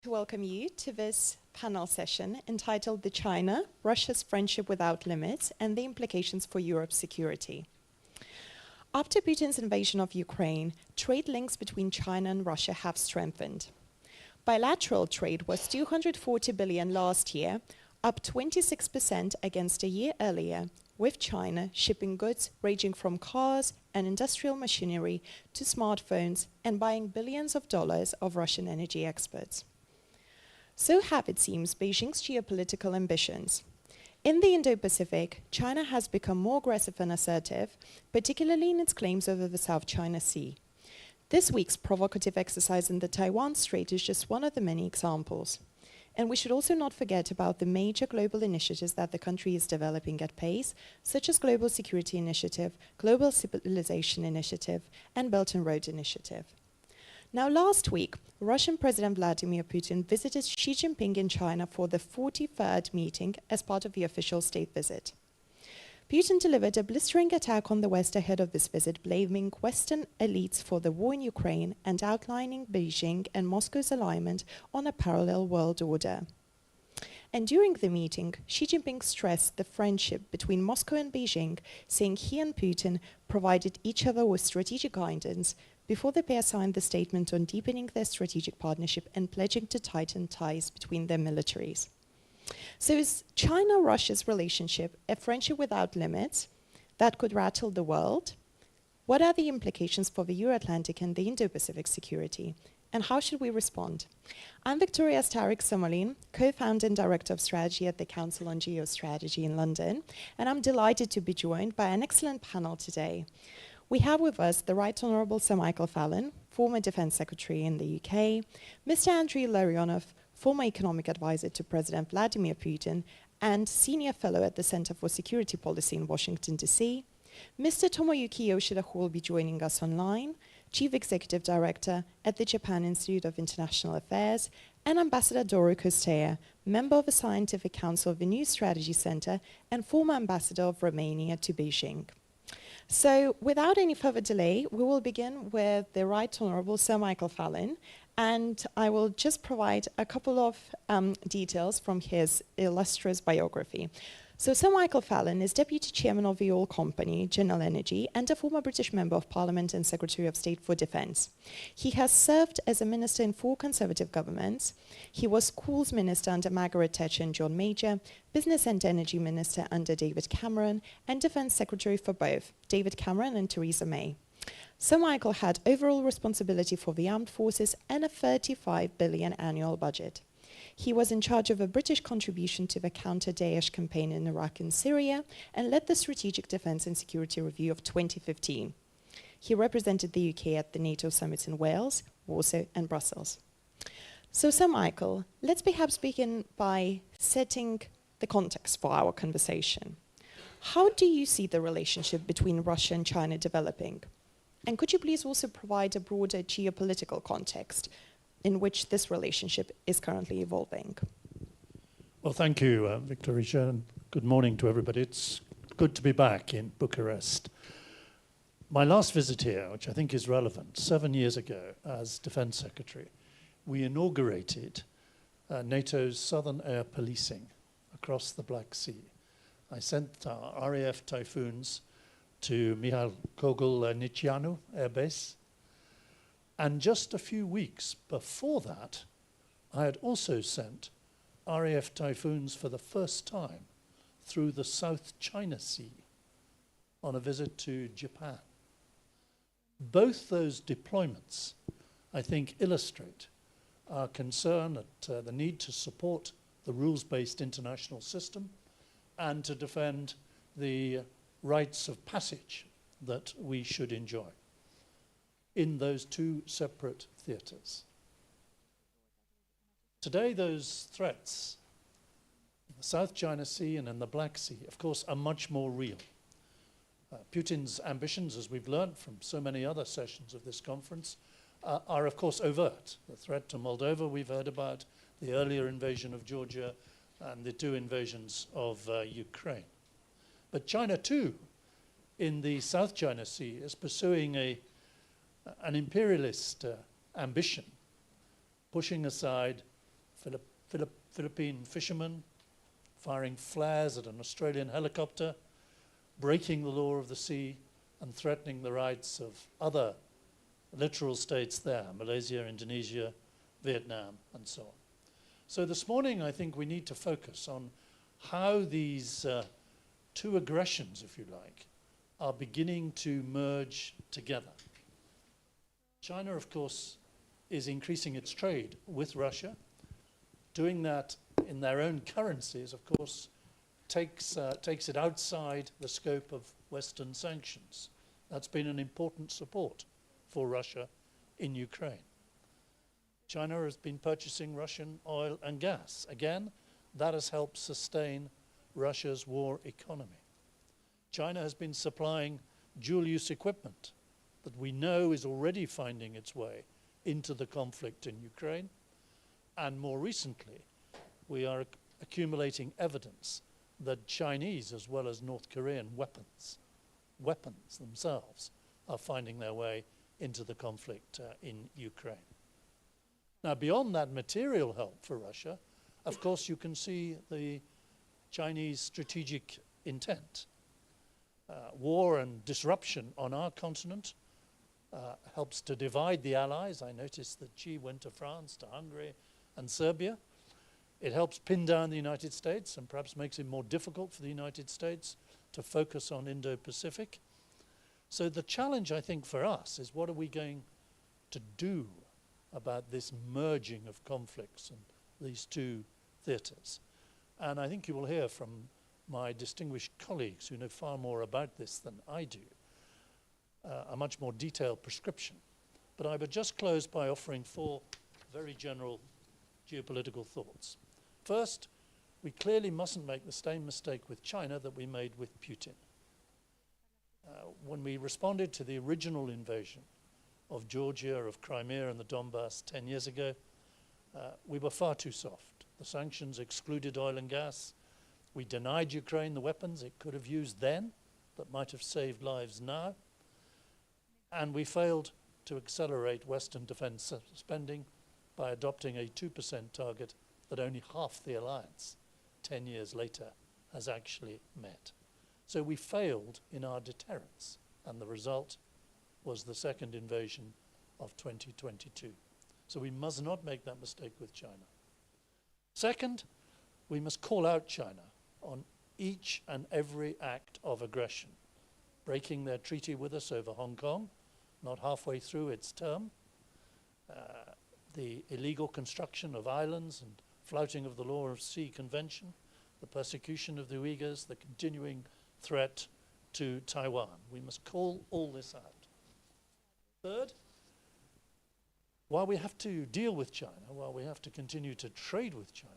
To welcome you to this panel session entitled "The China, Russia's Friendship Without Limits and the Implications for Europe's Security." After Putin's invasion of Ukraine, trade links between China and Russia have strengthened. Bilateral trade was 240 billion last year, up 26% against a year earlier, with China shipping goods ranging from cars and industrial machinery to smartphones and buying billions of dollars of Russian energy exports. So have, it seems, Beijing's geopolitical ambitions. In the Indo-Pacific, China has become more aggressive and assertive, particularly in its claims over the South China Sea. This week's provocative exercise in the Taiwan Strait is just one of the many examples. And we should also not forget about the major global initiatives that the country is developing at pace, such as Global Security Initiative, Global Civilization Initiative, and Belt and Road Initiative. Now, last week, Russian President Vladimir Putin visited Xi Jinping in China for the 43rd meeting as part of the official state visit. Putin delivered a blistering attack on the West ahead of this visit, blaming Western elites for the war in Ukraine and outlining Beijing and Moscow's alignment on a parallel world order. And during the meeting, Xi Jinping stressed the friendship between Moscow and Beijing, saying he and Putin provided each other with strategic guidance before the pair signed the statement on deepening their strategic partnership and pledging to tighten ties between their militaries. So is China-Russia's relationship a friendship without limits that could rattle the world? What are the implications for the Euro-Atlantic and the Indo-Pacific security? And how should we respond? I'm Victoria Starik-Somolin, co-founder and director of strategy at the Council on Geostrategy in London, and I'm delighted to be joined by an excellent panel today. We have with us the Right Honourable Sir Michael Fallon, former Defence Secretary in the UK, Mr. Andrei Larionov, former economic advisor to President Vladimir Putin and senior fellow at the Center for Security Policy in Washington, D.C., Mr. Tomoyuki Yoshida, who will be joining us online, Chief Executive Director at the Japan Institute of International Affairs, and Ambassador Doru Costea, member of the Scientific Council of the New Strategy Center and former ambassador of Romania to Beijing. So, without any further delay, we will begin with the Right Honourable Sir Michael Fallon, and I will just provide a couple of details from his illustrious biography. So Sir Michael Fallon is Deputy Chairman of the oil company, General Energy, and a former British Member of Parliament and Secretary of State for Defence. He has served as a minister in 4 Conservative governments. He was Schools Minister under Margaret Thatcher and John Major, Business and Energy Minister under David Cameron, and Defence Secretary for both David Cameron and Theresa May. Sir Michael had overall responsibility for the armed forces and a 35 billion annual budget. He was in charge of a British contribution to the counter-Daesh campaign in Iraq and Syria and led the Strategic Defence and Security Review of 2015. He represented the UK at the NATO summits in Wales, Warsaw and Brussels. So Sir Michael, let's perhaps begin by setting the context for our conversation. How do you see the relationship between Russia and China developing? And could you please also provide a broader geopolitical context in which this relationship is currently evolving? Well, thank you, Victoria, and good morning to everybody. It's good to be back in Bucharest. My last visit here, which I think is relevant, 7 years ago as Defence Secretary, we inaugurated NATO's southern air policing across the Black Sea. I sent our RAF Typhoons to Mihail Kogel-Nicianu Air Base. And just a few weeks before that, I had also sent RAF Typhoons for the first time through the South China Sea on a visit to Japan. Both those deployments, I think, illustrate our concern at the need to support the rules-based international system and to defend the rights of passage that we should enjoy in those 2 separate theatres. Today, those threats in the South China Sea and in the Black Sea, of course, are much more real. Putin's ambitions, as we've learned from so many other sessions of this conference, are of course overt. The threat to Moldova we've heard about, the earlier invasion of Georgia, and the 2 invasions of Ukraine. But China too, in the South China Sea, is pursuing an imperialist ambition, pushing aside Philippine fishermen firing flares at an Australian helicopter, breaking the law of the sea and threatening the rights of other littoral states there, Malaysia, Indonesia, Vietnam, and so on. So this morning, I think we need to focus on how these two aggressions, if you like, are beginning to merge together. China, of course, is increasing its trade with Russia. Doing that in their own currencies, of course, takes it outside the scope of Western sanctions. That's been an important support for Russia in Ukraine. China has been purchasing Russian oil and gas. Again, that has helped sustain Russia's war economy. China has been supplying dual-use equipment that we know is already finding its way into the conflict in Ukraine. And more recently, we are accumulating evidence that Chinese as well as North Korean weapons themselves, are finding their way into the conflict in Ukraine. Now, beyond that material help for Russia, of course, you can see the Chinese strategic intent. War and disruption on our continent helps to divide the allies. I noticed that Xi went to France, to Hungary, and Serbia. It helps pin down the United States and perhaps makes it more difficult for the United States to focus on Indo-Pacific. So the challenge, I think, for us is what are we going to do about this merging of conflicts and these two theatres? And I think you will hear from my distinguished colleagues who know far more about this than I do, a much more detailed prescription. But I would just close by offering 4 very general geopolitical thoughts. First, we clearly mustn't make the same mistake with China that we made with Putin. When we responded to the original invasion of Georgia, of Crimea and the Donbass 10 years ago, we were far too soft. The sanctions excluded oil and gas. We denied Ukraine the weapons it could have used then that might have saved lives now. And we failed to accelerate Western defense spending by adopting a 2% target that only half the alliance 10 years later has actually met. So we failed in our deterrence, and the result was the second invasion of 2022. So we must not make that mistake with China. Second, we must call out China on each and every act of aggression, breaking their treaty with us over Hong Kong, not halfway through its term, the illegal construction of islands and flouting of the law of sea convention, the persecution of the Uyghurs, the continuing threat to Taiwan. We must call all this out. Third, while we have to deal with China, while we have to continue to trade with China,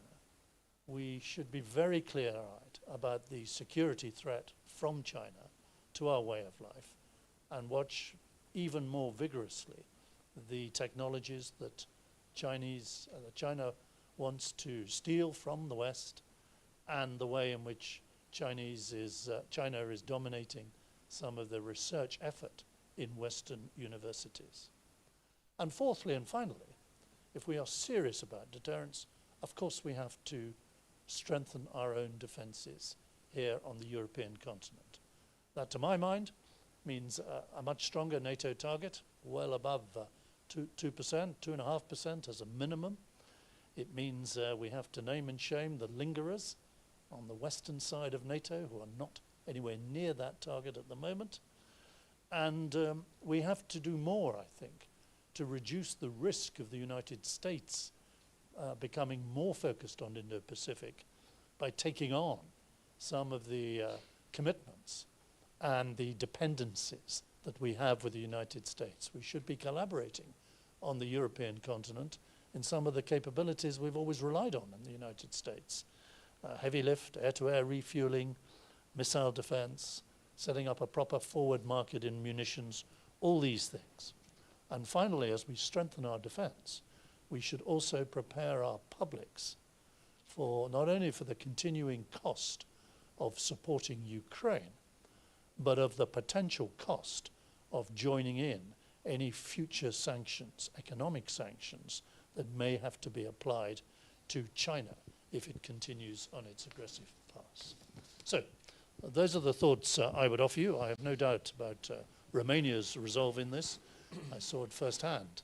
we should be very clear-eyed about the security threat from China to our way of life and watch even more vigorously the technologies that China wants to steal from the West and the way in which China is dominating some of the research effort in Western universities. And fourthly and finally, if we are serious about deterrence, of course we have to strengthen our own defences here on the European continent. That, to my mind, means a much stronger NATO target, well above 2%, 2.5% as a minimum. It means we have to name and shame the lingerers on the western side of NATO who are not anywhere near that target at the moment. And we have to do more, I think, to reduce the risk of the United States becoming more focused on Indo-Pacific by taking on some of the commitments and the dependencies that we have with the United States. We should be collaborating on the European continent in some of the capabilities we've always relied on in the United States. Heavy lift, air-to-air refueling, missile defense, setting up a proper forward market in munitions, all these things. And finally, as we strengthen our defense, we should also prepare our publics for not only for the continuing cost of supporting Ukraine, but of the potential cost of joining in any future sanctions, economic sanctions, that may have to be applied to China if it continues on its aggressive path. So, those are the thoughts I would offer you. I have no doubt about Romania's resolve in this. I saw it firsthand,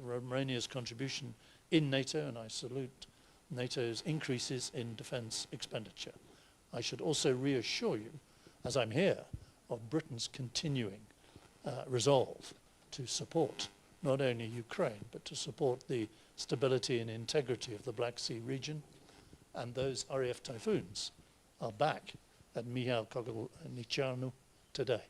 Romania's contribution in NATO, and I salute NATO's increases in defence expenditure. I should also reassure you, as I'm here, of Britain's continuing resolve to support not only Ukraine, but to support the stability and integrity of the Black Sea region. And those RAF Typhoons are back at Mihal Kogalnicianu today.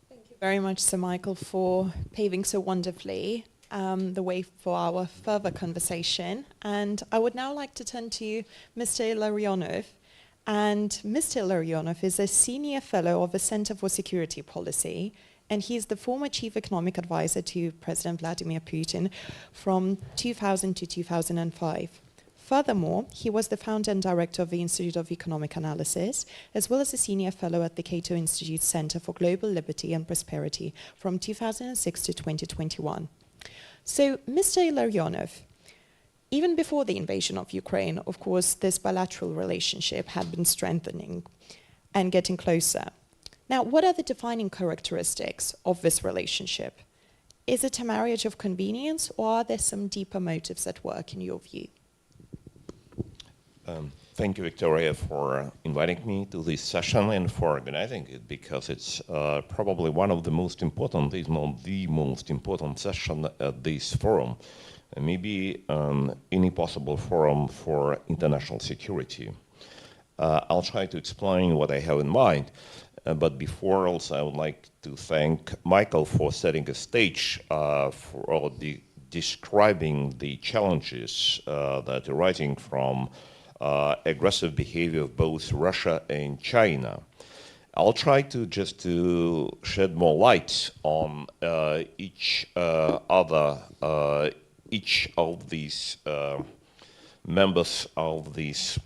Thank you very much, Sir Michael, for paving so wonderfully the way for our further conversation. And I would now like to turn to Mr. Illarionov. And Mr. Illarionov is a senior fellow of the Center for Security Policy, and he's the former chief economic advisor to President Vladimir Putin from 2000 to 2005. Furthermore, he was the founder and director of the Institute of Economic Analysis, as well as a senior fellow at the Cato Institute Center for Global Liberty and Prosperity from 2006 to 2021. So, Mr. Illarionov, even before the invasion of Ukraine, of course, this bilateral relationship had been strengthening and getting closer. Now, what are the defining characteristics of this relationship? Is it a marriage of convenience, or are there some deeper motives at work in your view? Thank you, Victoria, for inviting me to this session and for organizing it, because it's probably one of the most important, if not the most important session at this forum. Maybe any possible forum for international security. I'll try to explain what I have in mind, but before also I would like to thank Michael for setting a stage for describing the challenges that are arising from aggressive behavior of both Russia and China. I'll try to shed more light on each of these members of this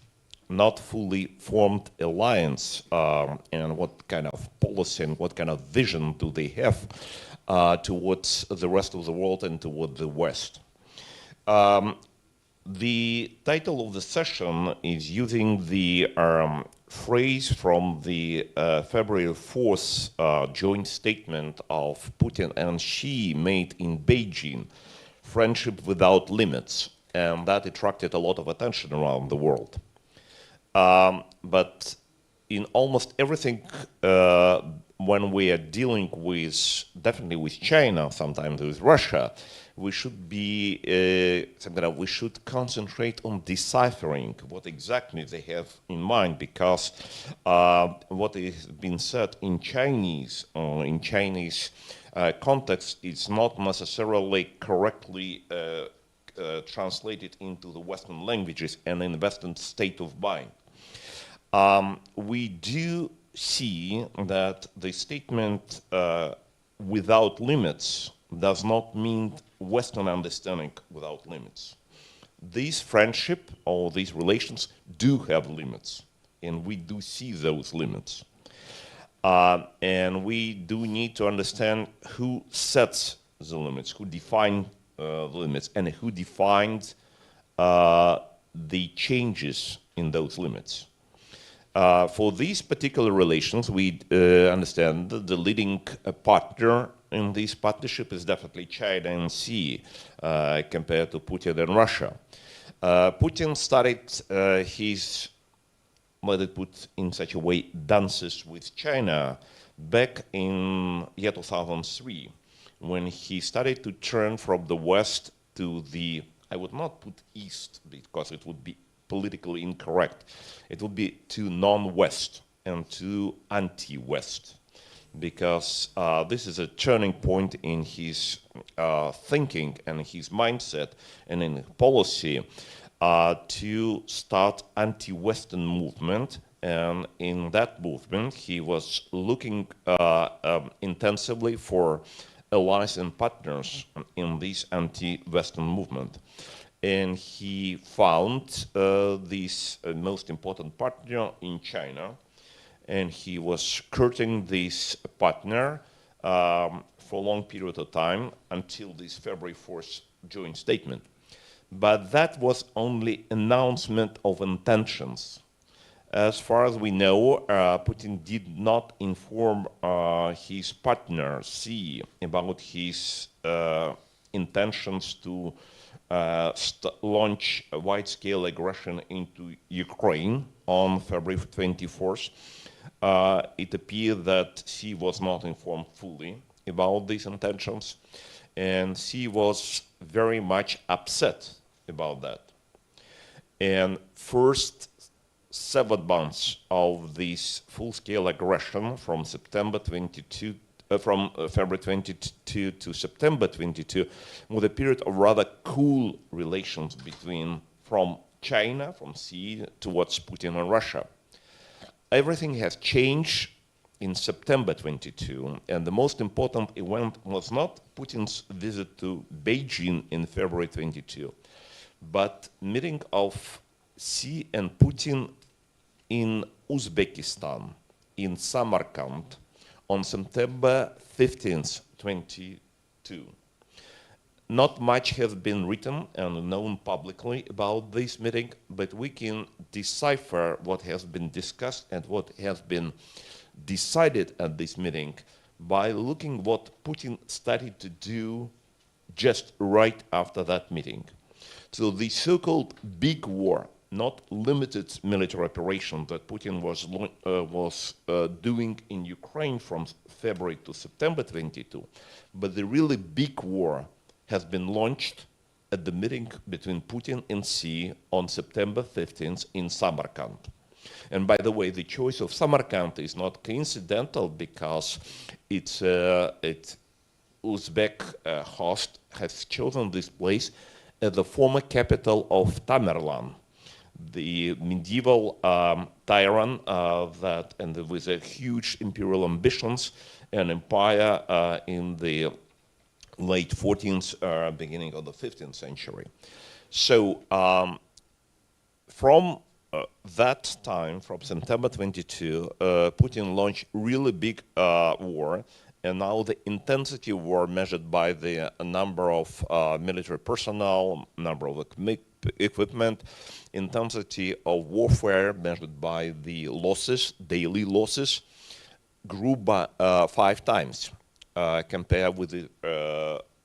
not fully formed alliance, and what kind of policy and what kind of vision do they have towards the rest of the world and toward the West. The title of the session is using the phrase from the February 4th joint statement of Putin and Xi made in Beijing, "Friendship without limits," and that attracted a lot of attention around the world. But in almost everything, when we are dealing with, definitely with China, sometimes with Russia, we should be, we should concentrate on deciphering what exactly they have in mind, because what has been said in Chinese context is not necessarily correctly translated into the Western languages and in the Western state of mind. We do see that the statement "without limits" does not mean Western understanding without limits. This friendship or these relations do have limits, and we do see those limits. And we do need to understand who sets the limits, who defines the limits, and who defines the changes in those limits. For these particular relations, we understand that the leading partner in this partnership is definitely China and Xi, compared to Putin and Russia. Putin started his, let it put in such a way, dances with China back in year 2003, when he started to turn from the West to the, I would not put East, because it would be politically incorrect. It would be to non-West and to anti-West, because this is a turning point in his thinking and his mindset and in policy to start anti-Western movement. And in that movement, he was looking intensively for allies and partners in this anti-Western movement. And he found this most important partner in China, and he was courting this partner for a long period of time until this February 4th joint statement. but that was only announcement of intentions. As far as we know, Putin did not inform his partner, Xi, about his intentions to launch a wide-scale aggression into Ukraine on February 24th. It appeared that Xi was not informed fully about these intentions, and Xi was very much upset about that. And first 7 months of this full-scale aggression from February 22 to September 22 was a period of rather cool relations from China, from Xi, towards Putin and Russia. Everything has changed in September 22, and the most important event was not Putin's visit to Beijing in February 22, but meeting of Xi and Putin in Uzbekistan, in Samarkand, on September 15th, 22. Not much has been written and known publicly about this meeting, but we can decipher what has been discussed and what has been decided at this meeting by looking what Putin started to do just right after that meeting. So the so-called big war, not limited military operation that Putin was doing in Ukraine from February to September 22, but the really big war has been launched at the meeting between Putin and Xi on September 15th in Samarkand. And by the way, the choice of Samarkand is not coincidental because it's Uzbek host has chosen this place as the former capital of Tamerlan, the medieval tyrant with a huge imperial ambitions and empire in the late 14th, beginning of the 15th century. So from that time, from September 22, Putin launched really big war, and now the intensity of war measured by the number of military personnel, number of equipment, intensity of warfare measured by the losses, daily losses, grew by 5 times compared with the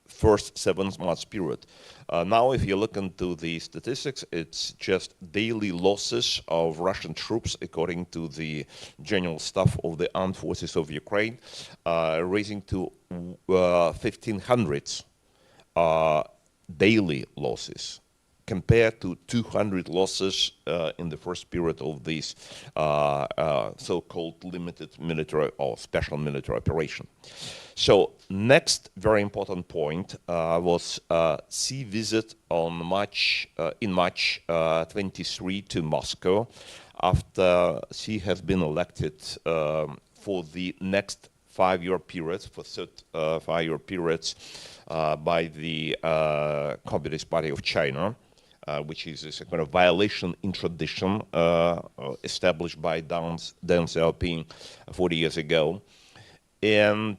first 7 months period. Now, if you look into the statistics, it's just daily losses of Russian troops, according to the General Staff of the Armed Forces of Ukraine, raising to 1,500 daily losses, compared to 200 losses in the first period of this so-called limited military or special military operation. So next very important point was Xi visit on in March 23 to Moscow, after Xi has been elected for the next 5-year periods, for 5-year periods by the Communist Party of China. Which is a kind of violation in tradition established by Deng Xiaoping 40 years ago. And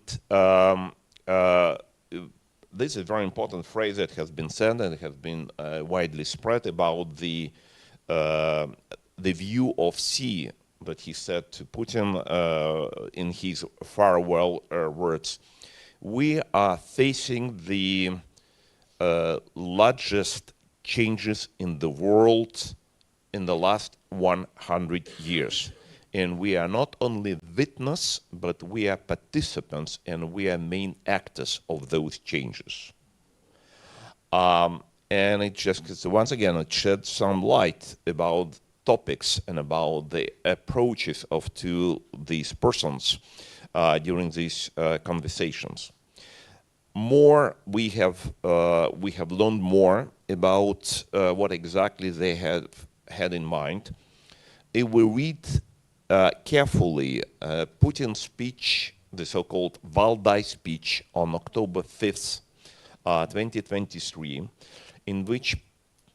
this is a very important phrase that has been said and has been widely spread about the view of Xi that he said to Putin in his farewell words. We are facing the largest changes in the world in the last 100 years. And we are not only witness, but we are participants and we are main actors of those changes. And it just, once again, it sheds some light about topics and about the approaches of these persons during these conversations. We have learned more about what exactly they had in mind. If we read carefully Putin's speech, the so-called Valdai speech on October 5th, 2023, in which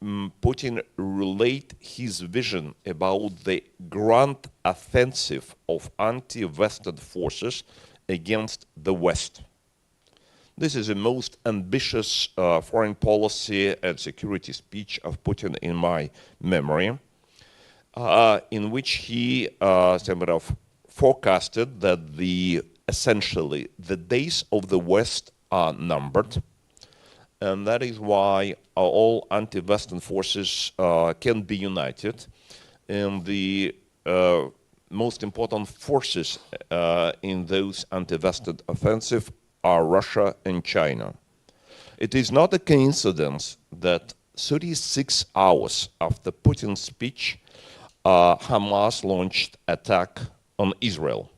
Putin relayed his vision about the grand offensive of anti-Western forces against the West. This is the most ambitious foreign policy and security speech of Putin in my memory, in which he sort of forecasted that essentially the days of the West are numbered, and that is why all anti-Western forces can be united, and the most important forces in those anti-Western offensive are Russia and China. It is not a coincidence that 36 hours after Putin's speech, Hamas launched attack on Israel.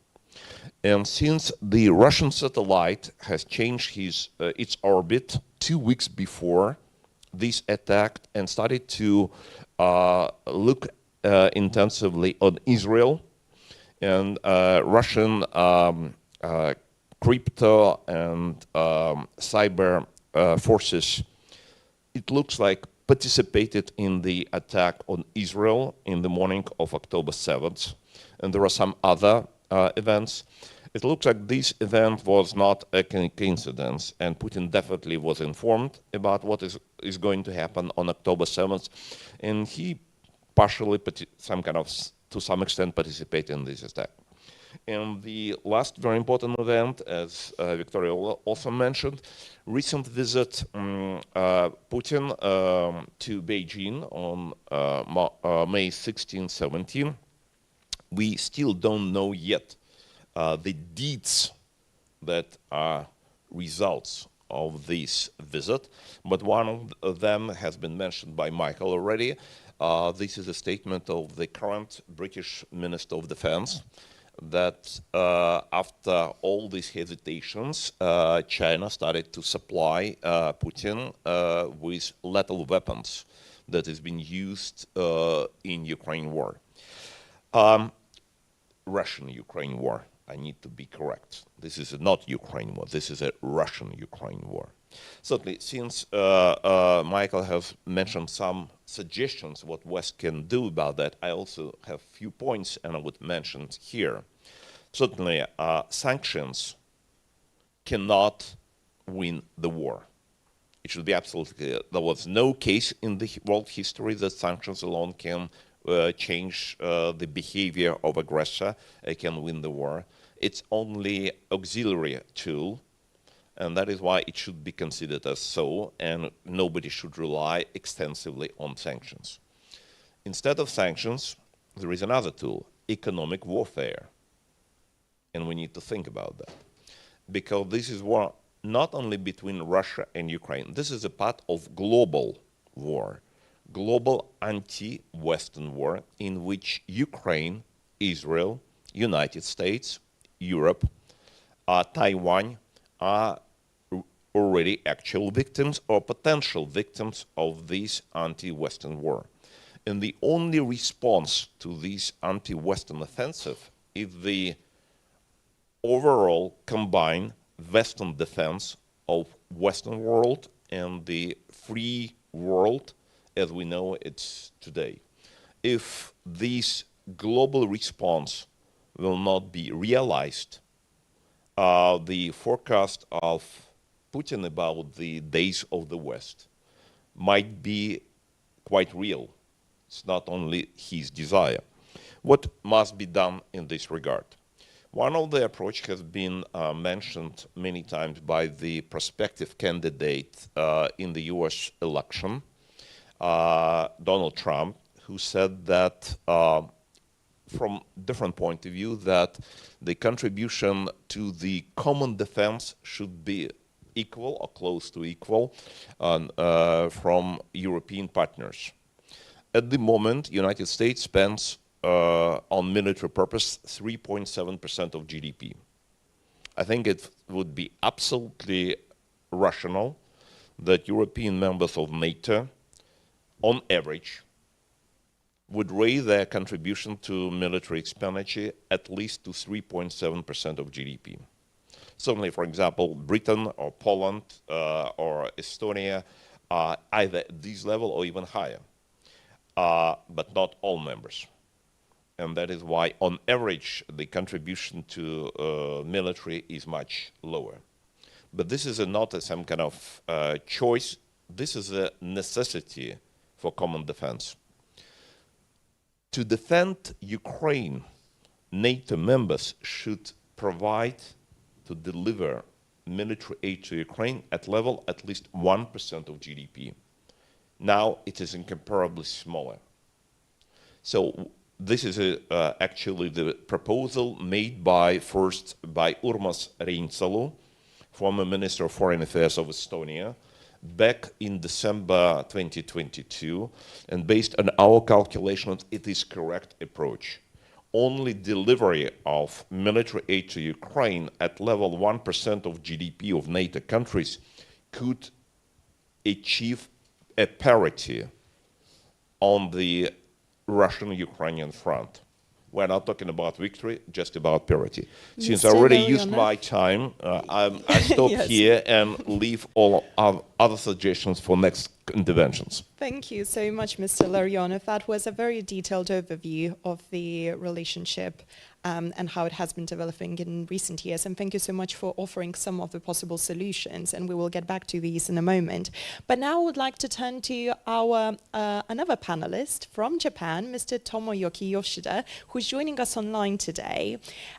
And since the Russian satellite has changed its orbit 2 weeks before this attack and started to look intensively on Israel, and Russian crypto and cyber forces, it looks like, participated in the attack on Israel in the morning of October 7th. And there are some other events. It looks like this event was not a coincidence, and Putin definitely was informed about what is going to happen on October 7th, and he partially, to some extent, participated in this attack. And the last very important event, as Victoria also mentioned, recent visit Putin to Beijing on May 16, 17. We still don't know yet the deeds that are results of this visit, but one of them has been mentioned by Michael already. This is a statement of the current British Minister of Defense, that after all these hesitations, China started to supply Putin with lethal weapons that has been used in Ukraine war. Russian-Ukraine war, I need to be correct. This is not Ukraine war, this is a Russian-Ukraine war. Certainly, since Michael has mentioned some suggestions what West can do about that, I also have a few points and I would mention here. Certainly, sanctions cannot win the war. It should be absolutely clear. There was no case in the world history that sanctions alone can change the behavior of aggressor, can win the war. It's only auxiliary tool, and that is why it should be considered as so, and nobody should rely extensively on sanctions. Instead of sanctions, there is another tool, economic warfare. And we need to think about that. Because this is war not only between Russia and Ukraine, this is a part of global war, global anti-Western war in which Ukraine, Israel, United States, Europe, Taiwan are already actual victims or potential victims of this anti-Western war. And the only response to this anti-Western offensive is the overall combined Western defense of Western world and the free world as we know it today. If this global response will not be realized, the forecast of Putin about the days of the West might be quite real. It's not only his desire. What must be done in this regard? One of the approaches has been mentioned many times by the prospective candidate in the US election, Donald Trump, who said that from different point of view that the contribution to the common defense should be equal or close to equal from European partners. At the moment, United States spends on military purpose 3.7% of GDP. I think it would be absolutely rational that European members of NATO, on average, would raise their contribution to military expenditure at least to 3.7% of GDP. Certainly, for example, Britain or Poland or Estonia are either at this level or even higher, but not all members. And that is why, on average, the contribution to military is much lower. But this is not some kind of choice. This is a necessity for common defense. To defend Ukraine, NATO members should provide to deliver military aid to Ukraine at level at least 1% of GDP. Now it is incomparably smaller. So this is actually the proposal made first by Urmas Reinsalu, former Minister of Foreign Affairs of Estonia, back in December 2022, and based on our calculations, it is correct approach. Only delivery of military aid to Ukraine at level 1% of GDP of NATO countries could achieve a parity on the Russian-Ukrainian front. We're not talking about victory, just about parity. Since I already used my time, I stop Yes. here and leave all other suggestions for next interventions. Thank you so much, Mr. Larionov. That was a very detailed overview of the relationship and how it has been developing in recent years. And thank you so much for offering some of the possible solutions. And we will get back to these in a moment. But now I would like to turn to our another panelist from Japan, Mr. Tomoyuki Yoshida, who's joining us online today.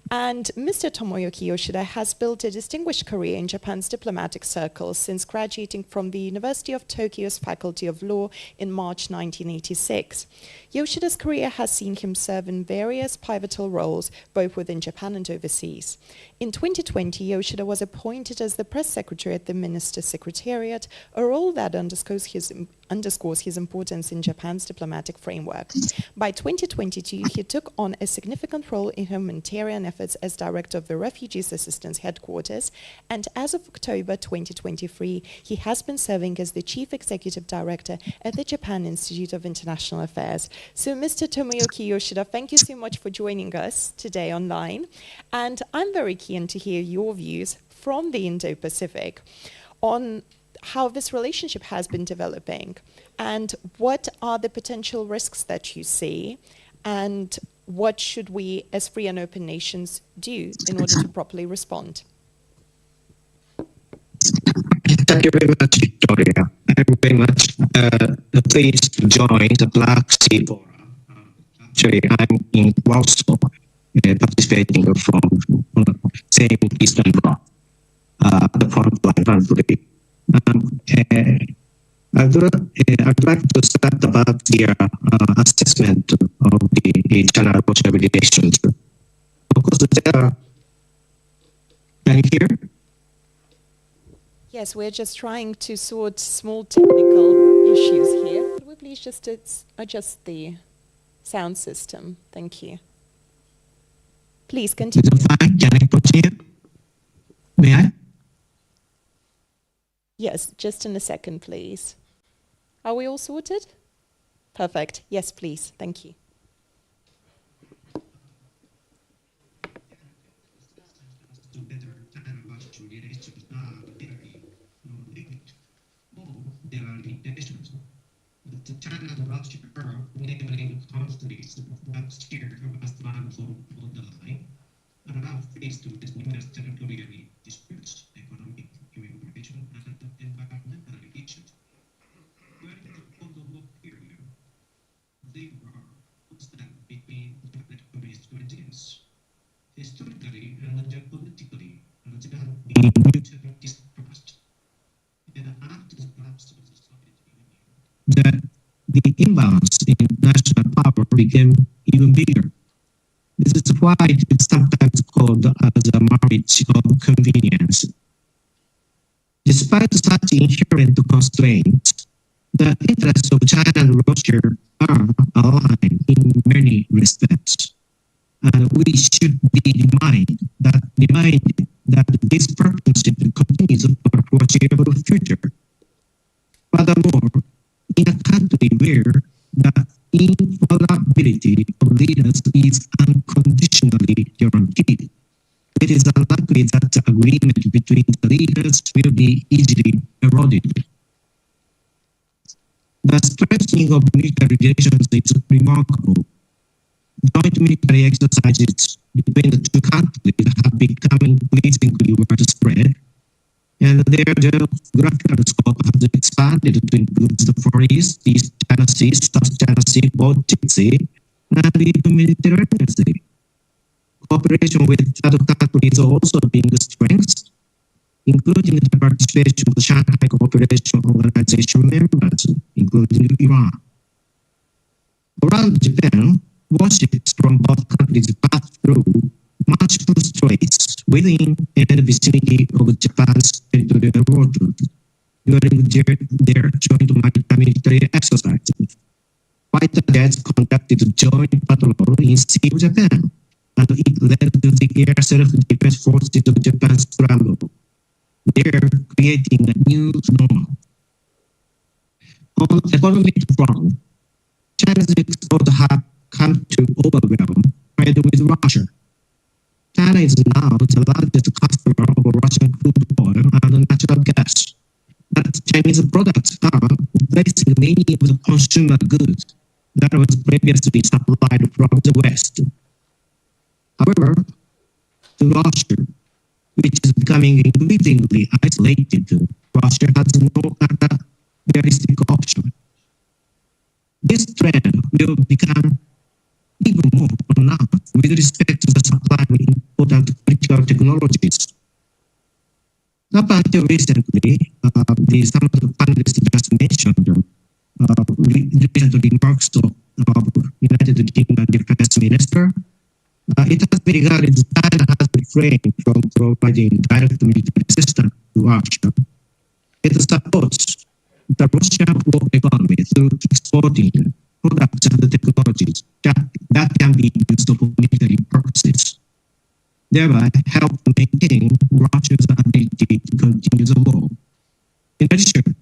And Mr. Tomoyuki Yoshida has built a distinguished career in Japan's diplomatic circles since graduating from the University of Tokyo's Faculty of Law in March 1986. Yoshida's career has seen him serve in various pivotal roles, both within Japan and overseas. In 2020, Yoshida was appointed as the press secretary at the Minister's Secretariat, a role that underscores his importance in Japan's diplomatic framework. By 2022, he took on a significant role in humanitarian efforts as director of the Refugees Assistance Headquarters, and as of October 2023, he has been serving as the chief executive director at the Japan Institute of International Affairs. So, Mr. Tomoyuki Yoshida, thank you so much for joining us today online, and I'm very keen to hear your views from the Indo-Pacific on how this relationship has been developing and what are the potential risks that you see and what should we as free and open nations do in order to properly respond. Thank you very much, Victoria. I'm very much pleased to join the Black Sea Forum. Actually, I'm in Warsaw, participating from the same Eastern Bloc, the front line country. I'd like to start about the assessment of the China-Russia relations. Of course, there are... Can you hear? Yes, we're just trying to sort small technical issues here. Could we please just adjust the sound system? Thank you. Please continue. Is it fine? Can I continue? May I? Yes, just in a second, please. Are we all sorted? Perfect. Yes, please. Thank you. There are limitations. The China and Russia are neighboring countries that share a vast amount of borderline and are faced with numerous territorial disputes, economic cooperation, and environmental issues. During the Cold War period, they were constant between different communist regimes. Historically and geopolitically, there have been mutual distrust. And after the collapse of the Soviet Union, the imbalance in national power became even bigger. This is why it is sometimes called as a marriage of convenience. Despite such inherent constraints, the interests of China and Russia are aligned in many respects. And we should be reminded that this partnership continues for the foreseeable future. Furthermore, in a country where the inviolability of leaders is unconditionally guaranteed, it is unlikely that the agreement between the leaders will be easily eroded. The strengthening of military relations is remarkable. Joint military exercises between the two countries have become increasingly widespread, and their geographical scope has expanded to include the Far East, East China Sea, South China Sea, Baltic Sea, and even Mediterranean Sea. Cooperation with other countries also being strengthened, including the participation of the Shanghai Cooperation Organization members, including Iran. Around Japan, warships from both countries pass through multiple straits within and vicinity of Japan's territorial waters during their joint maritime military exercises. Fighter jets conducted joint patrol in Sea of Japan, and it led to the Air Self-Defense Forces of Japan scramble, there creating a new normal. On the economic front, China's export have come to overwhelm trade with Russia. China is now the largest customer of Russian crude oil and natural gas. But Chinese products are replacing many of the consumer goods that was previously supplied from the West. However, to Russia, which is becoming increasingly isolated, Russia has no other realistic option. This trend will become even more pronounced with respect to the supply of important critical technologies. Up until recently, some of the panelists just mentioned recent remarks of United Kingdom Defense Minister. It has been regarded that China has refrained from providing direct military assistance to Russia. It supports the Russian war economy through exporting products and technologies that can be used for military purposes, thereby help maintain Russia's ability to continue the war. In addition,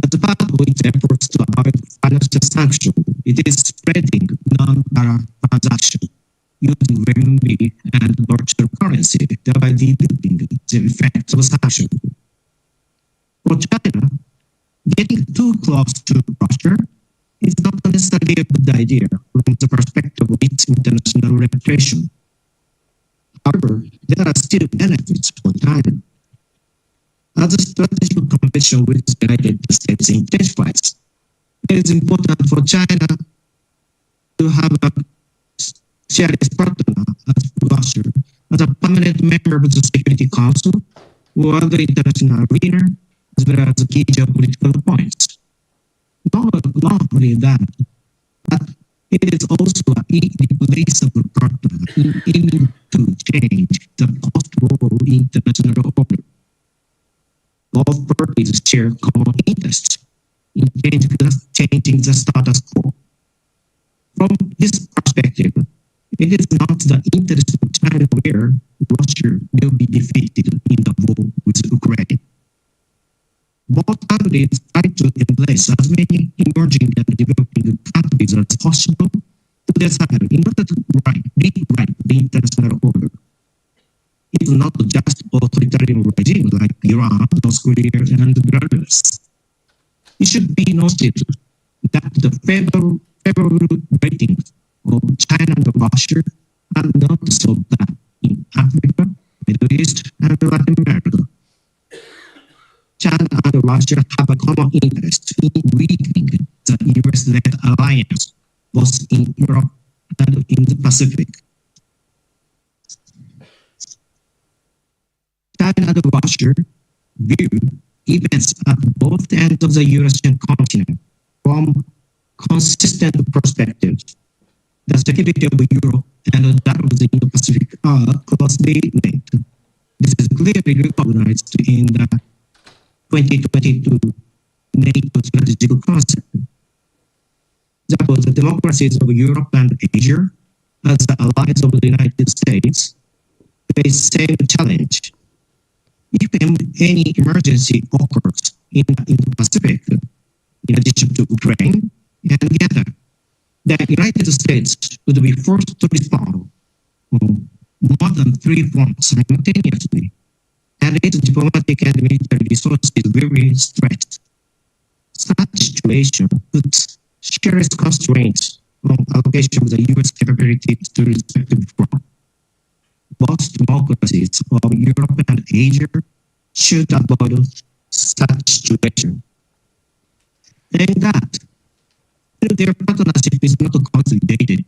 as part of its efforts to avoid financial sanctions, it is spreading non-dollar transactions using renminbi and virtual currency, thereby diluting the effects of sanctions. For China, getting too close to Russia is not necessarily a good idea from the perspective of its international reputation. However, there are still benefits for China. As the strategic competition with the United States intensifies, it is important for China to have a serious partner as Russia as a permanent member of the Security Council or other international arena, as well as key geopolitical points. Not only that, but it is also an irreplaceable partner in aiming to change the post-war international order. Both parties share common interests in changing the status quo. From this perspective, it is not the interest of China where Russia will be defeated in the war with Ukraine. Both countries try to embrace as many emerging and developing countries as possible to their side in order to rewrite the international order. It's not just authoritarian regimes like Iran, North Korea, and Belarus. It should be noted that the favorable ratings of China and Russia are not so bad in Africa, Middle East, and Latin America. China and Russia have a common interest in weakening the US-led alliance, both in Europe and in the Pacific. China and Russia view events at both ends of the Eurasian continent from consistent perspectives. The security of Europe and that of the Indo-Pacific are closely linked. This is clearly recognized in the 2022 NATO strategic concept. Therefore, the democracies of Europe and Asia, as the allies of the United States, face the same challenge. If any emergency occurs in the Pacific, in addition to Ukraine and Canada, the United States would be forced to respond on more than 3 fronts simultaneously, and its diplomatic and military resources will be stretched. Such situation puts serious constraints on allocation of the U.S. capabilities to respective fronts. Both democracies of Europe and Asia should avoid such situation. And that their partnership is not consolidated.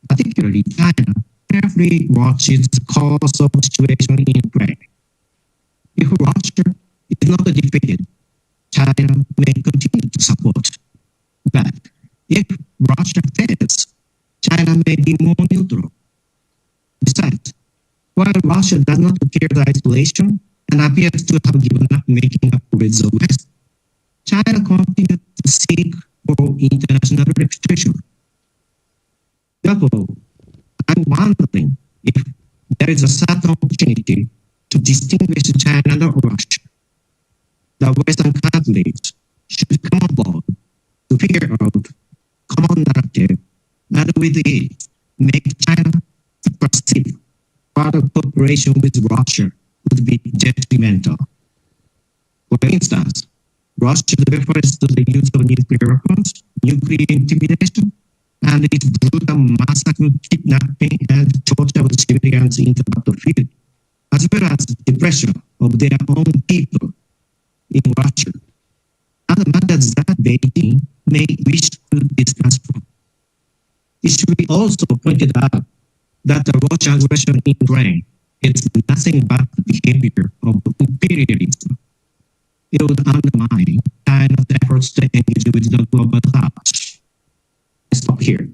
Particularly, China carefully watches the course of situation in Ukraine. If Russia is not defeated, China may continue to support. But if Russia fails, China may be more neutral. Besides, while Russia does not fear the isolation and appears to have given up making up with the West, China continues to seek for international reputation. Therefore, I'm wondering if there is a certain opportunity to distinguish China and Russia. The Western countries should come on board to figure out common narrative and with it make China to perceive further cooperation with Russia would be detrimental. For instance, Russia's reference to the use of nuclear weapons, nuclear intimidation, and its brutal massacre, kidnapping, and torture of civilians in the battlefield, as well as the pressure of their own people in Russia, and matters that Beijing may wish to discuss from. It should be also pointed out that the Russian aggression in Ukraine is nothing but the behavior of imperialism. It would undermine China's efforts to engage with the global south. I stop here.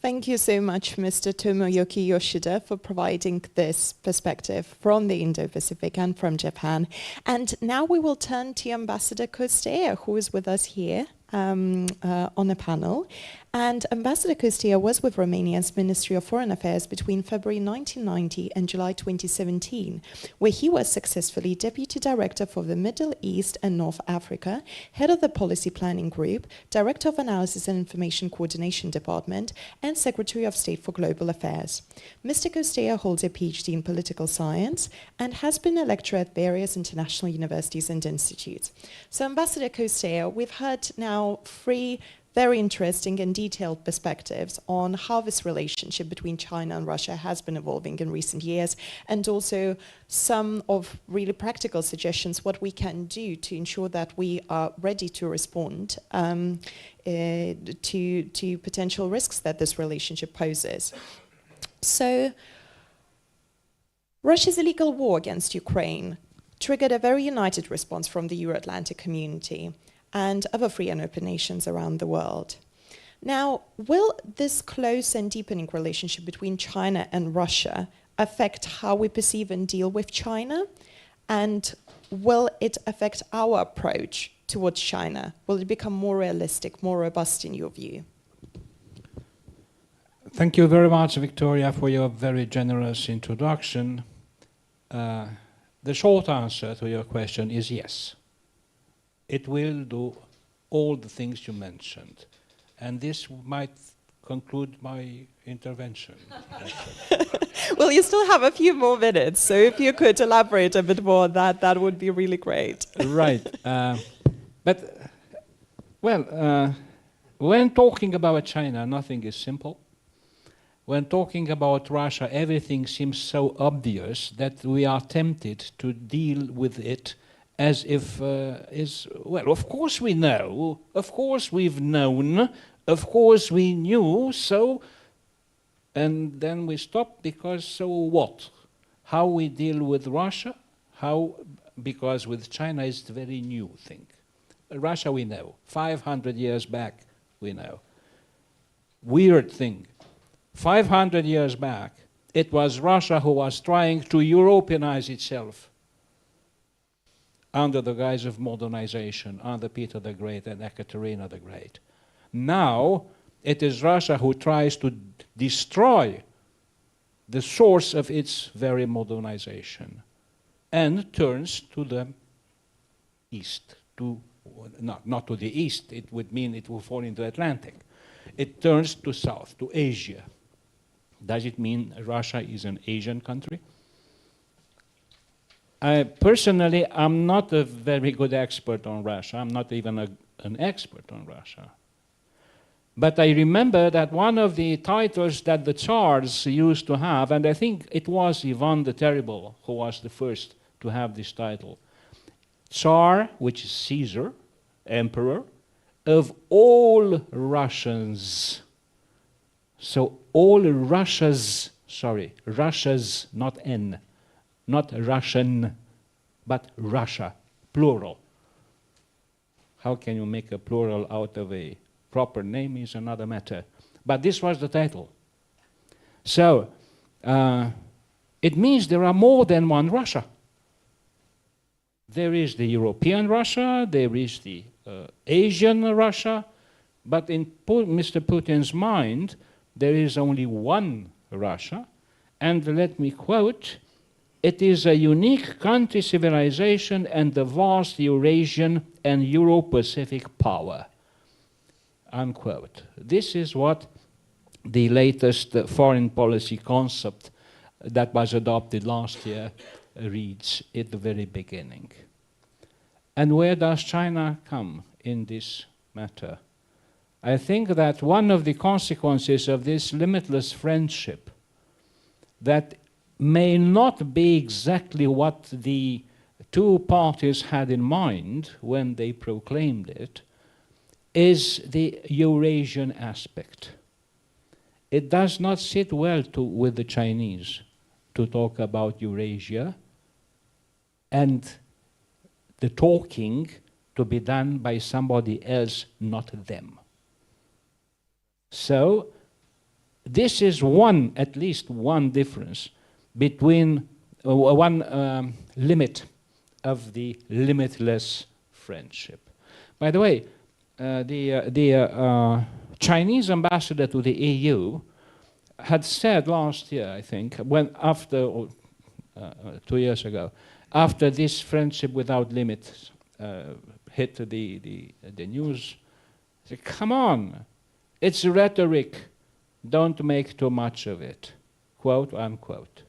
Thank you so much, Mr. Tomoyuki Yoshida, for providing this perspective from the Indo-Pacific and from Japan. And now we will turn to Ambassador Costea, who is with us here on a panel. And Ambassador Costea was with Romania's Ministry of Foreign Affairs between February 1990 and July 2017, where he was successfully Deputy Director for the Middle East and North Africa, Head of the Policy Planning Group, Director of Analysis and Information Coordination Department, and Secretary of State for Global Affairs. Mr. Costea holds a PhD in political science and has been a lecturer at various international universities and institutes. So, Ambassador Costea, we've heard now three very interesting and detailed perspectives on how this relationship between China and Russia has been evolving in recent years, and also some of really practical suggestions what we can do to ensure that we are ready to respond to potential risks that this relationship poses. So, Russia's illegal war against Ukraine triggered a very united response from the Euro-Atlantic community and other free and open nations around the world. Now, will this close and deepening relationship between China and Russia affect how we perceive and deal with China? And will it affect our approach towards China? Will it become more realistic, more robust in your view? Thank you very much, Victoria, for your very generous introduction. The short answer to your question is yes. It will do all the things you mentioned. And this might conclude my intervention. Well, you still have a few more minutes, so if you could elaborate a bit more on that, that would be really great. Right. When talking about China, nothing is simple. When talking about Russia, everything seems so obvious that we are tempted to deal with it as if, well, of course we know, of course we've known, of course we knew, so, and then we stop because so what? How we deal with Russia? How, because with China it's a very new thing. Russia we know, 500 years back we know. Weird thing, 500 years back it was Russia who was trying to Europeanize itself under the guise of modernization, under Peter the Great and Ekaterina the Great. Now, it is Russia who tries to destroy the source of its very modernization and turns to the east, not to the east, it would mean it will fall into the Atlantic. It turns to south, to Asia. Does it mean Russia is an Asian country? Personally, I'm not a very good expert on Russia. I'm not even an expert on Russia. But I remember that one of the titles that the Tsars used to have, and I think it was Ivan the Terrible who was the first to have this title. Tsar, which is Caesar, emperor, of all Russians. So all Russias, sorry, Russias, not N, not Russian, but Russia, plural. How can you make a plural out of a proper name is another matter. But this was the title. So it means there are more than one Russia. There is the European Russia, there is the Asian Russia, but in Mr. Putin's mind, there is only one Russia, and let me quote, "It is a unique country civilization and a vast Eurasian and Euro-Pacific power," unquote. This is what the latest foreign policy concept that was adopted last year reads at the very beginning. And where does China come in this matter? I think that one of the consequences of this limitless friendship that may not be exactly what the two parties had in mind when they proclaimed it is the Eurasian aspect. It does not sit well with the Chinese to talk about Eurasia and the talking to be done by somebody else, not them. So this is one, at least one difference between one limit of the limitless friendship. By the way, the Chinese ambassador to the EU had said last year, I think, when after 2 years ago, after this friendship without limits hit the news, said, "Come on, it's rhetoric. Don't make too much of it," quote unquote.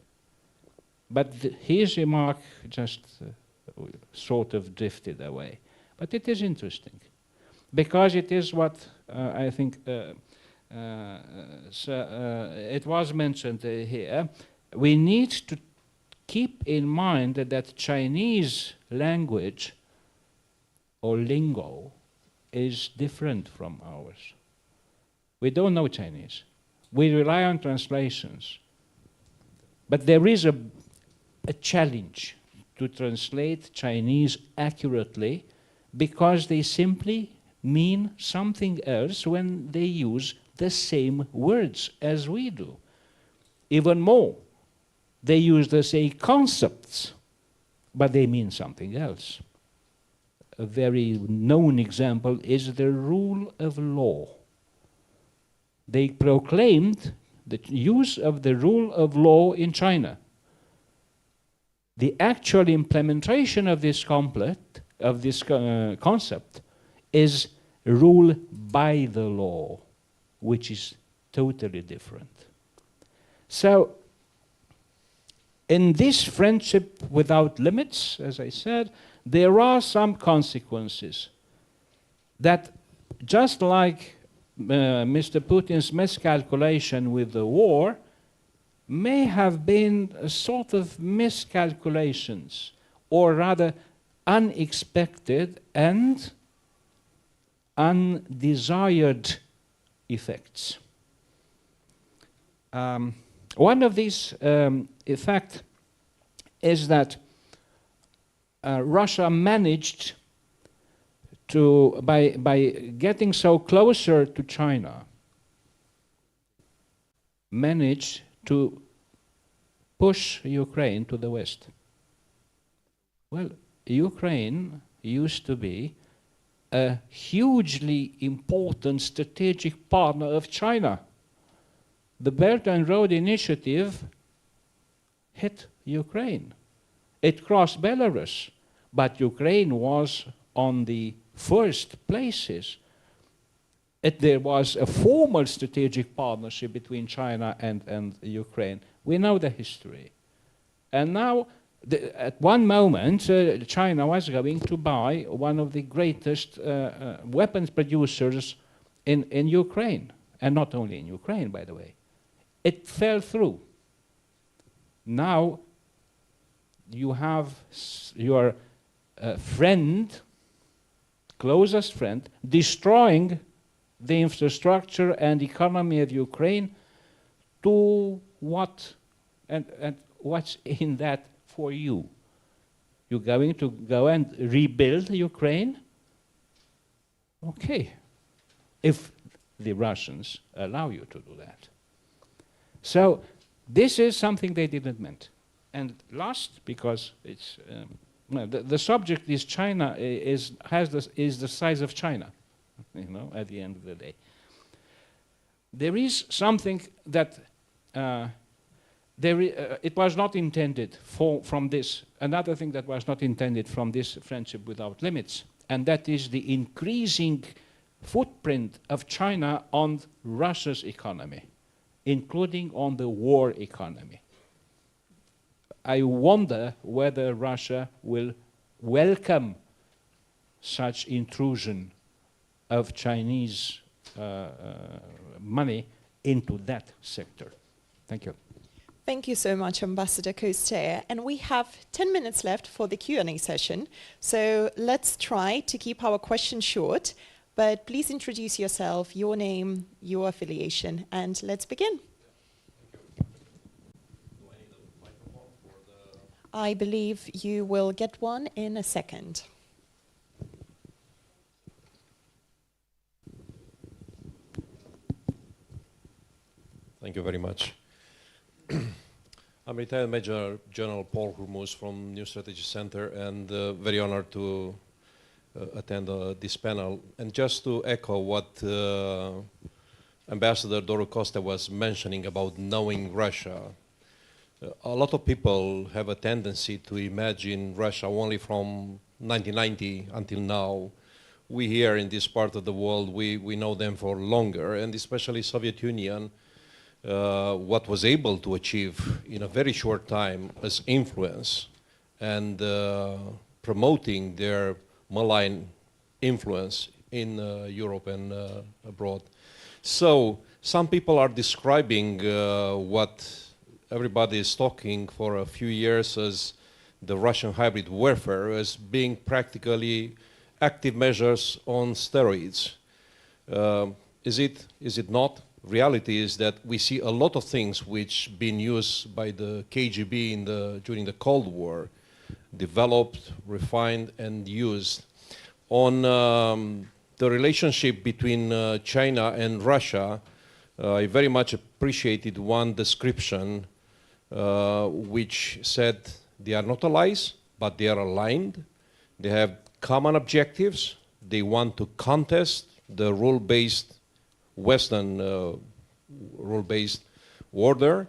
But his remark just sort of drifted away. But it is interesting, because it is what I think it was mentioned here. We need to keep in mind that Chinese language or lingo is different from ours. We don't know Chinese. We rely on translations. But there is a challenge to translate Chinese accurately, because they simply mean something else when they use the same words as we do. Even more, they use the same concepts, but they mean something else. A very known example is the rule of law. They proclaimed the use of the rule of law in China. The actual implementation of this concept is rule by the law, which is totally different. So, in this friendship without limits, as I said, there are some consequences that, just like Mr. Putin's miscalculation with the war, may have been a sort of miscalculations, or rather unexpected and undesired effects. One of these effects is that Russia managed to, by getting so closer to China, managed to push Ukraine to the West. Well, Ukraine used to be a hugely important strategic partner of China. The Belt and Road Initiative hit Ukraine. It crossed Belarus, but Ukraine was on the first places. There was a formal strategic partnership between China and Ukraine. We know the history. And now, at one moment, China was going to buy one of the greatest weapons producers in Ukraine. And not only in Ukraine, by the way. It fell through. Now, you have your friend, closest friend, destroying the infrastructure and economy of Ukraine. To what, and what's in that for you? You're going to go and rebuild Ukraine? Okay, if the Russians allow you to do that. So this is something they didn't meant. And last, because it's the subject is China is the size of China, you know, at the end of the day. There is something that it was not intended from this. Another thing that was not intended from this friendship without limits, and that is the increasing footprint of China on Russia's economy, including on the war economy. I wonder whether Russia will welcome such intrusion of Chinese money into that sector. Thank you. Thank you so much, Ambassador Koster. And we have 10 minutes left for the Q&A session. So let's try to keep our questions short, but please introduce yourself, your name, your affiliation, and let's begin. I believe you will get one in a second. Thank you very much. I'm retired Major General Paul Hormuz from New Strategy Center, and very honored to attend this panel. And just to echo what Ambassador Doru Costa was mentioning about knowing Russia, a lot of people have a tendency to imagine Russia only from 1990 until now. We here in this part of the world, we know them for longer, and especially Soviet Union, what was able to achieve in a very short time as influence and promoting their malign influence in Europe and abroad. So some people are describing what everybody is talking for a few years as the Russian hybrid warfare as being practically active measures on steroids. Is it not? Reality is that we see a lot of things which been used by the KGB during the Cold War, developed, refined, and used. On the relationship between China and Russia, I very much appreciated one description which said they are not allies, but they are aligned. They have common objectives. They want to contest the rule-based Western rule-based order,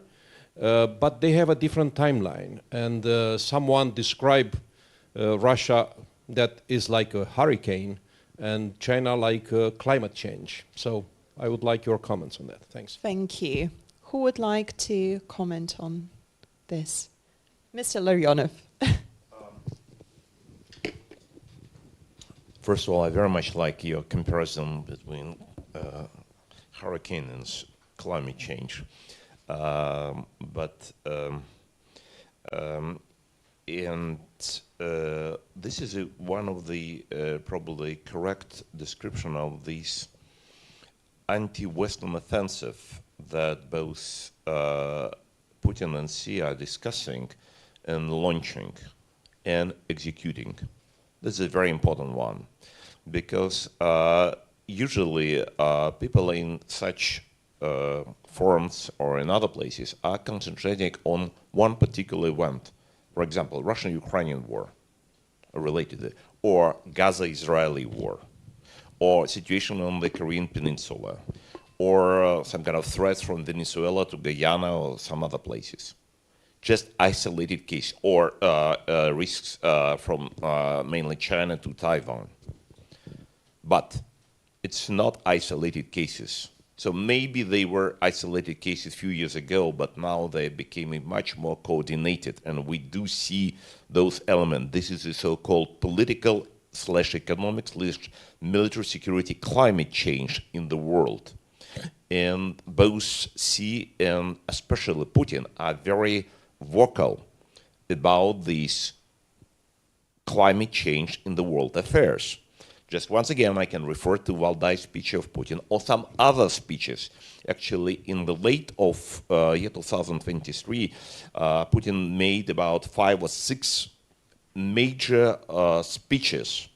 but they have a different timeline. And someone described Russia that is like a hurricane and China like climate change. So I would like your comments on that. Thanks. Thank you. Who would like to comment on this? Mr. Larionov. First of all, I very much like your comparison between hurricane and climate change. This is one of the probably correct description of this anti-Western offensive that both Putin and Xi are discussing and launching and executing. This is a very important one because usually people in such forums or in other places are concentrating on one particular event. For example, Russian-Ukrainian war related, or Gaza-Israeli war, or situation on the Korean Peninsula, or some kind of threats from Venezuela to Guyana or some other places. Just isolated case, or risks from mainly China to Taiwan. But it's not isolated cases. So maybe they were isolated cases a few years ago, but now they became much more coordinated, and we do see those elements. This is a so-called political/economic/military security climate change in the world. And both Xi and especially Putin are very vocal about this climate change in the world affairs. Just once again, I can refer to Valdai's speech of Putin or some other speeches. Actually, in the late of year 2023, Putin made about 5 or 6 major speeches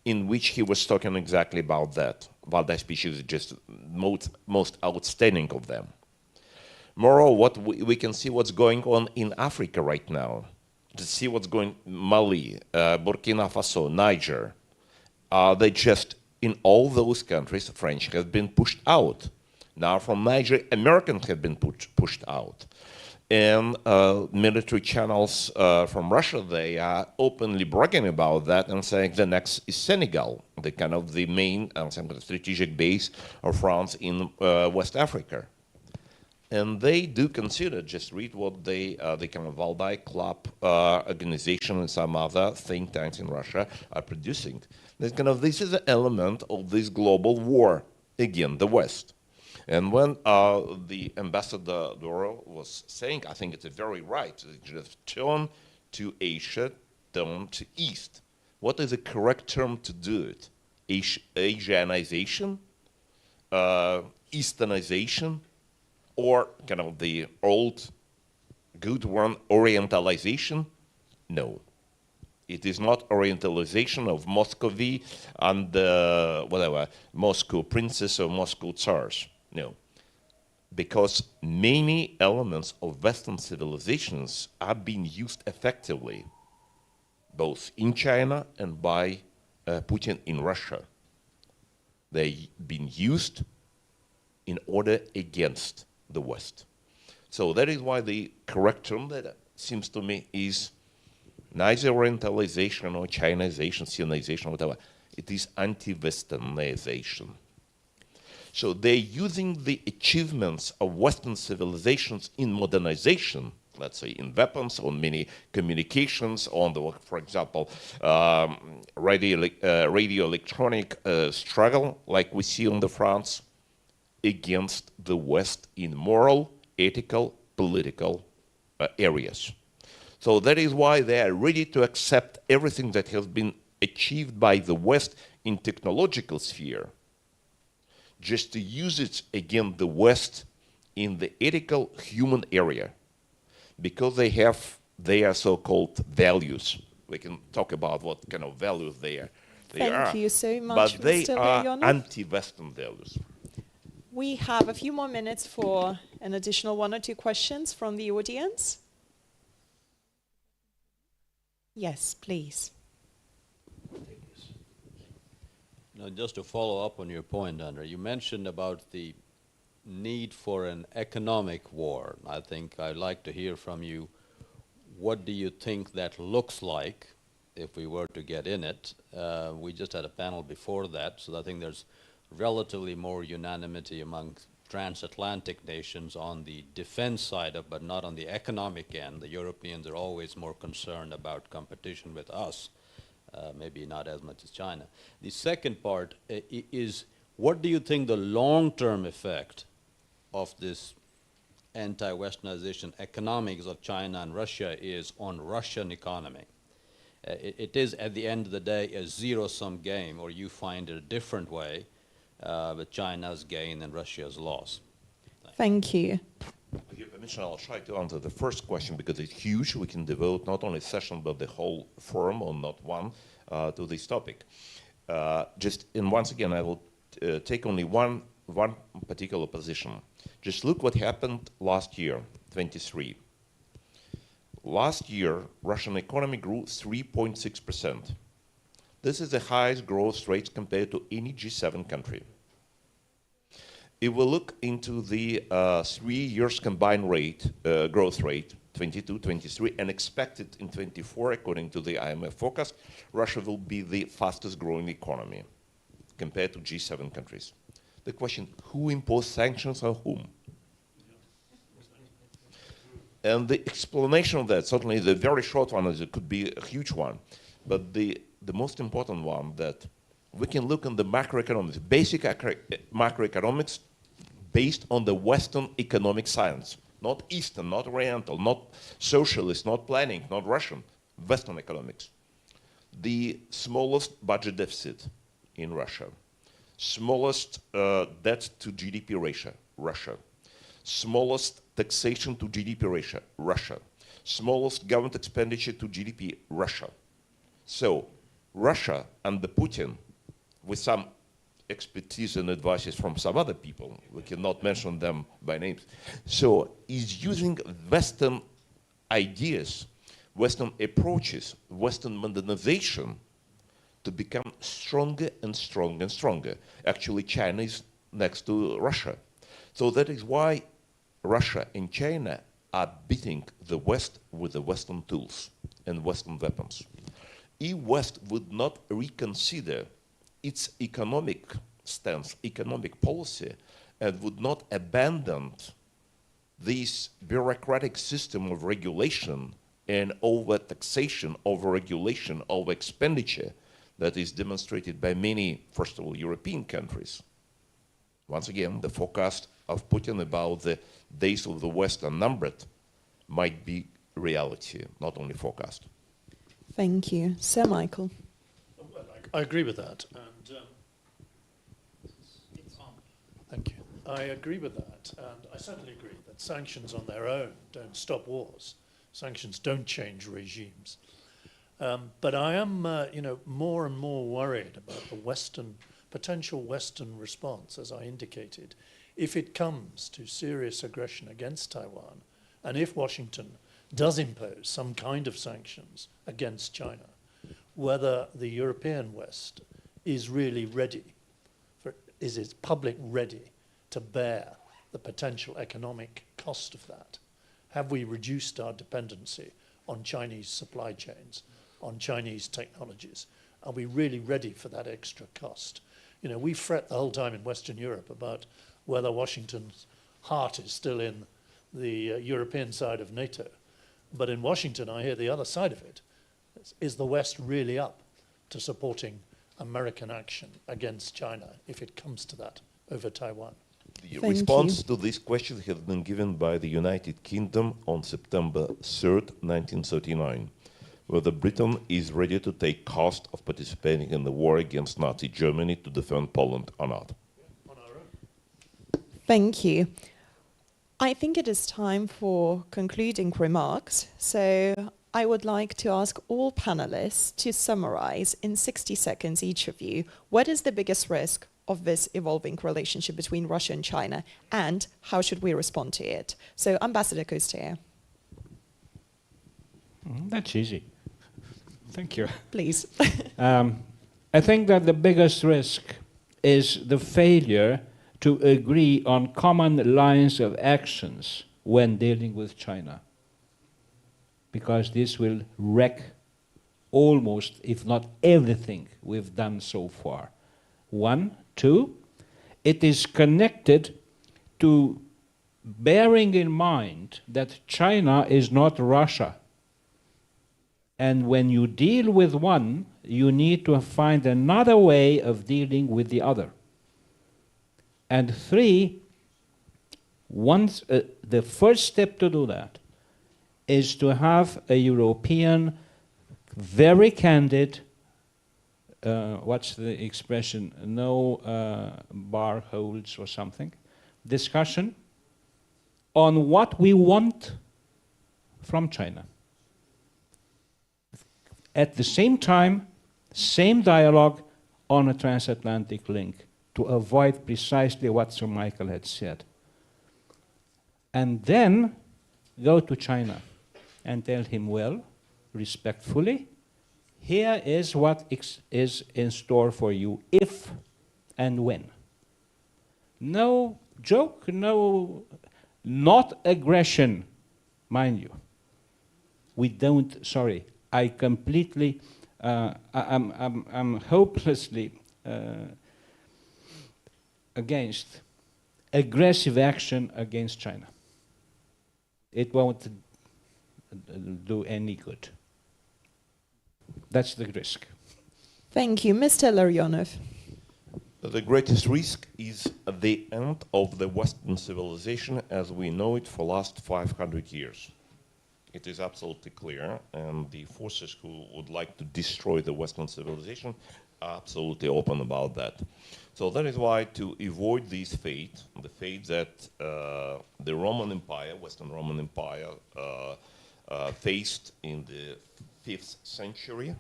in which he was talking exactly about that. Valdai's speech is just most outstanding of them. Moreover, what we can see what's going on in Africa right now, to see what's going Mali, Burkina Faso, Niger. They just, in all those countries, French have been pushed out. Now from Niger, Americans have been pushed out. And military channels from Russia, they are openly bragging about that and saying the next is Senegal, the kind of the main strategic base of France in West Africa. And they do consider, just read what they, the kind of Valdai Club organization and some other think tanks in Russia are producing. This is an element of this global war against the West. And when the ambassador Doro was saying, I think it's very right, just turn to Asia, turn to East. What is the correct term to do it? Asianization, Easternization, or kind of the old good one, Orientalization? No. It is not Orientalization of Muscovy and whatever, Moscow princes or Moscow tsars. No. Because many elements of Western civilizations are being used effectively, both in China and by Putin in Russia. They've been used in order against the West. So that is why the correct term that seems to me is neither Orientalization or Chinization, Sinization, whatever. It is anti-Westernization. So they're using the achievements of Western civilizations in modernization, let's say in weapons, on many communications, on the, for example, radio electronic struggle, like we see on the fronts, against the West in moral, ethical, political areas. So that is why they are ready to accept everything that has been achieved by the West in technological sphere, just to use it against the West in the ethical human area, because they have their so-called values. We can talk about what kind of values they are. Thank you so much, but they Mr. are Leonov. anti-Western values. We have a few more minutes for an additional 1 or 2 questions from the audience. Yes, please. Now, just to follow up on your point, Andrei, you mentioned about the need for an economic war. I think I'd like to hear from you, what do you think that looks like if we were to get in it? We just had a panel before that, so I think there's relatively more unanimity among transatlantic nations on the defense side of, but not on the economic end. The Europeans are always more concerned about competition with us, maybe not as much as China. The second part is, what do you think the long-term effect of this anti-Westernization economics of China and Russia is on Russian economy? It is, at the end of the day, a zero-sum game, or you find it a different way, with China's gain and Russia's loss. Thank you. With your permission, I'll try to answer the first question because it's huge. We can devote not only a session but the whole forum, or not one, to this topic. And once again, I will take only one particular position. Just look what happened last year, 23. Last year, Russian economy grew 3.6%. This is the highest growth rate compared to any G7 country. If we look into the 3 years combined rate, growth rate, 22, 23, and expected in 24, according to the IMF forecast, Russia will be the fastest growing economy compared to G7 countries. The question, who imposed sanctions on whom? And the explanation of that, certainly the very short one, is it could be a huge one, but the most important one, that we can look on the macroeconomics, basic macroeconomics based on the Western economic science, not Eastern, not Oriental, not socialist, not planning, not Russian, Western economics. The smallest budget deficit in Russia, smallest debt to GDP ratio, Russia, smallest taxation to GDP ratio, Russia, smallest government expenditure to GDP, Russia. So Russia under Putin, with some expertise and advices from some other people, we cannot mention them by names, so is using Western ideas, Western approaches, Western modernization to become stronger and stronger and stronger. Actually, China is next to Russia. So that is why Russia and China are beating the West with the Western tools and Western weapons. If West would not reconsider its economic stance, economic policy, and would not abandon this bureaucratic system of regulation and over-taxation, over-regulation, over-expenditure that is demonstrated by many, first of all, European countries. Once again, the forecast of Putin about the days of the West are numbered might be reality, not only forecast. Thank you. Sir Michael. Well, I agree with that. And, thank you. I agree with that. And I certainly agree that sanctions on their own don't stop wars. Sanctions don't change regimes. But I am, more and more worried about the potential Western response, as I indicated, if it comes to serious aggression against Taiwan, and if Washington does impose some kind of sanctions against China, whether the European West is really ready, is its public ready to bear the potential economic cost of that? Have we reduced our dependency on Chinese supply chains, on Chinese technologies? Are we really ready for that extra cost? We fret the whole time in Western Europe about whether Washington's heart is still in the European side of NATO. But in Washington, I hear the other side of it. Is the West really up to supporting American action against China if it comes to that over Taiwan? The response to this question has been given by the United Kingdom on September 3rd, 1939, whether Britain is ready to take cost of participating in the war against Nazi Germany to defend Poland or not. On our own. Thank you. I think it is time for concluding remarks. So I would like to ask all panelists to summarize in 60 seconds, each of you, what is the biggest risk of this evolving relationship between Russia and China, and how should we respond to it? So, Ambassador Kostyeva. That's easy. Thank you. Please. I think that the biggest risk is the failure to agree on common lines of actions when dealing with China, because this will wreck almost, if not everything, we've done so far. One. Two, it is connected to bearing in mind that China is not Russia. And when you deal with one, you need to find another way of dealing with the other. And three, the first step to do that is to have a European, very candid, what's the expression, no bar holds or something, discussion on what we want from China. At the same time, same dialogue on a transatlantic link to avoid precisely what Sir Michael had said. And then go to China and tell him, well, respectfully, here is what is in store for you if and when. No joke, not aggression, mind you. We don't, sorry, I completely, I'm hopelessly against aggressive action against China. It won't do any good. That's the risk. Thank you. Mr. Larionov. The greatest risk is the end of the Western civilization as we know it for the last 500 years. It is absolutely clear, and the forces who would like to destroy the Western civilization are absolutely open about that. So that is why, to avoid this fate, the fate that the Roman Empire, Western Roman Empire, faced in the 5th century,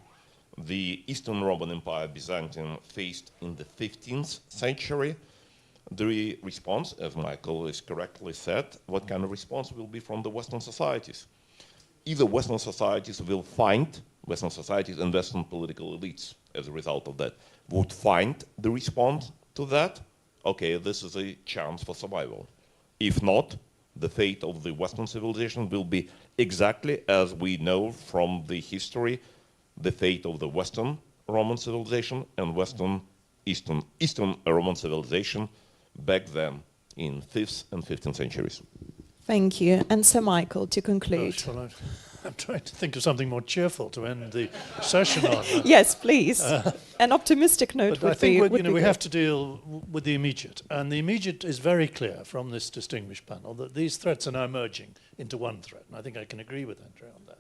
the Eastern Roman Empire, Byzantium, faced in the 15th century, the response, as Michael has correctly said, what kind of response will be from the Western societies? Either Western societies will find, Western societies and Western political elites, as a result of that, would find the response to that. Okay, this is a chance for survival. If not, the fate of the Western civilization will be exactly as we know from the history, the fate of the Western Roman civilization and Eastern Roman civilization back then in 5th and 15th centuries. Thank you. And Sir Michael, to conclude. Well, I'm trying to think of something more cheerful to end the session on. Yes, please. An optimistic note But I would think be we good. have to deal with the immediate. And the immediate is very clear from this distinguished panel that these threats are now merging into one threat. And I think I can agree with Andrea on that.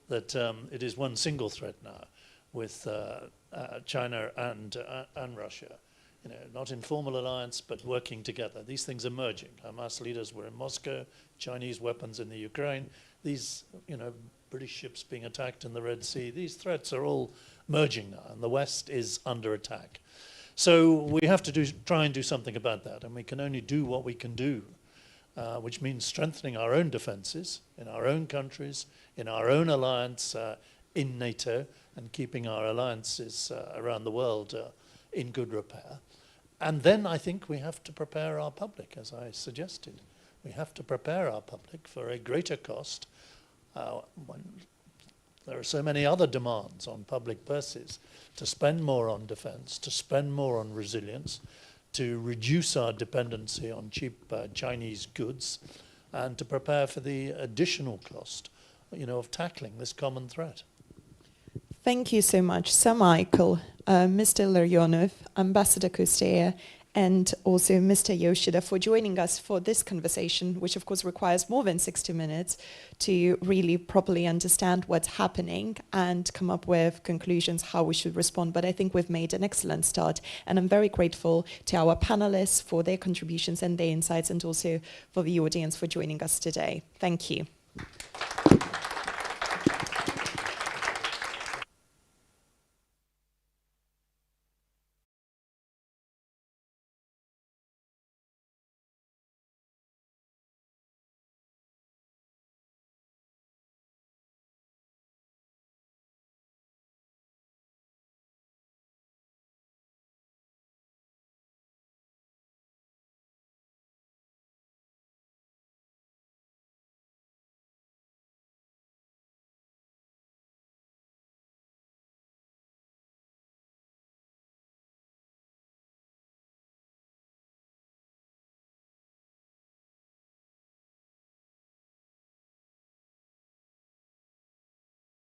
That it is one single threat now with China and Russia. You know, not in formal alliance, but working together. These things are merging. Hamas leaders were in Moscow, Chinese weapons in the Ukraine, these, British ships being attacked in the Red Sea. These threats are all merging now, and the West is under attack. So we have to try and do something about that, and we can only do what we can do, which means strengthening our own defenses in our own countries, in our own alliance in NATO, and keeping our alliances around the world in good repair. And then I think we have to prepare our public, as I suggested. We have to prepare our public for a greater cost when there are so many other demands on public purses to spend more on defense, to spend more on resilience, to reduce our dependency on cheap Chinese goods, and to prepare for the additional cost, of tackling this common threat. Thank you so much, Sir Michael, Mr. Larionov, Ambassador Kostea, and also Mr. Yoshida for joining us for this conversation, which of course requires more than 60 minutes to really properly understand what's happening and come up with conclusions how we should respond. But I think we've made an excellent start, and I'm very grateful to our panelists for their contributions and their insights, and also for the audience for joining us today. Thank you.